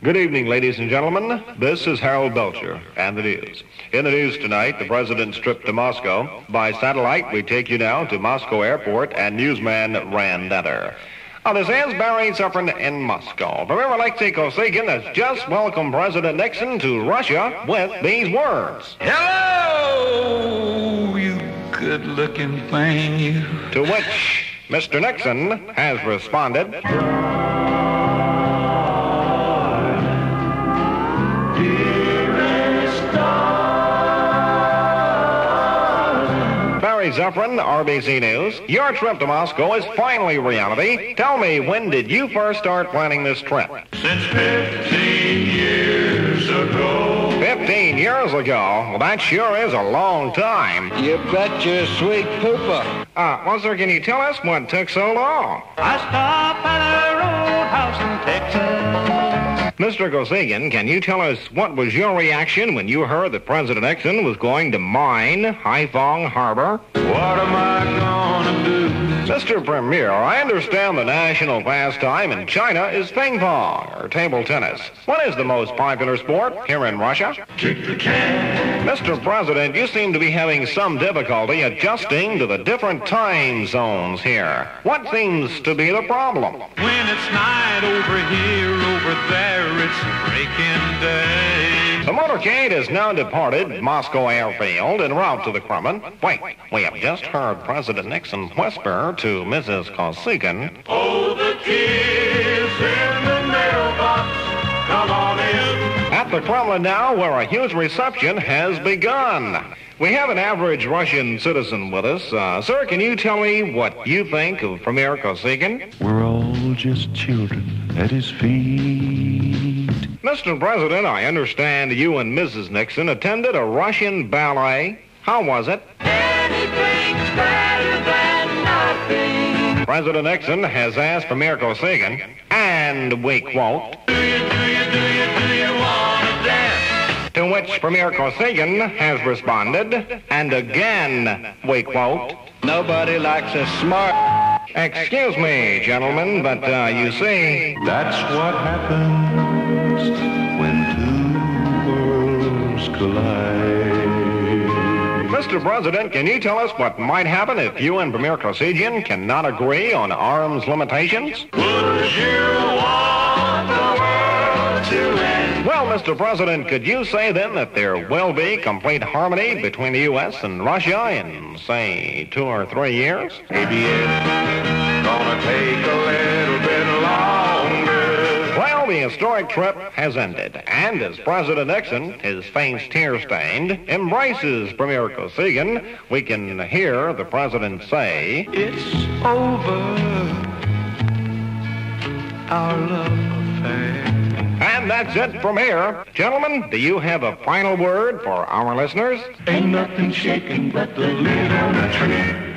Good evening, ladies and gentlemen. This is Harold Belcher, and the news. In the news tonight, the president's trip to Moscow. By satellite, we take you now to Moscow Airport and newsman Rand Enter. This is Barry Zuffren in Moscow. Premier Alexei Kosygin has just welcomed President Nixon to Russia with these words. Hello, you good-looking thing, you. To which Mr. Nixon has responded. Barry Zuffren, RBC News. Your trip to Moscow is finally reality. Tell me, when did you first start planning this trip? Since 15 years ago. 15 years ago? Well, that sure is a long time. You bet you're a sweet pooper. Well, sir, can you tell us what took so long? I stopped at a roadhouse in Texas. Mr. Kosygin, can you tell us what was your reaction when you heard that President Nixon was going to mine Haiphong Harbor? What am I gonna do? Mr. Premier, I understand the national pastime in China is ping pong, or table tennis. What is the most popular sport here in Russia? Kick the can. Mr. President, you seem to be having some difficulty adjusting to the different time zones here. What seems to be the problem? When it's night over here, over there, it's breaking day. The motorcade has now departed Moscow Airfield en route to the Kremlin. Wait, we have just heard President Nixon whisper to Mrs. Kosygin. Oh, the kids in the mailbox, come on in. At the Kremlin now, where a huge reception has begun. We have an average Russian citizen with us. Sir, can you tell me what you think of Premier Kosygin? We're all just children at his feet. Mr. President, I understand you and Mrs. Nixon attended a Russian ballet. How was it? Anything's better than nothing. President Nixon has asked Premier Kosygin, and we quote, Do you wanna dance? to which Premier Kosygin has responded, and again we quote, Nobody likes a smart... excuse me, gentlemen, but you see... That's what happens when two worlds collide. Mr. President, can you tell us what might happen if you and Premier Kosygin cannot agree on arms limitations? Would you want the world to end? Well, Mr. President, could you say then that there will be complete harmony between the U.S. and Russia in, say, 2 or 3 years? Maybe it's gonna take a little bit longer. Well, the historic trip has ended, and as President Nixon, his face tear-stained, embraces Premier Kosygin, we can hear the president say, It's over, our love affair. and that's it from here. Gentlemen, do you have a final word for our listeners? Ain't nothing shaking but the lid on the tree.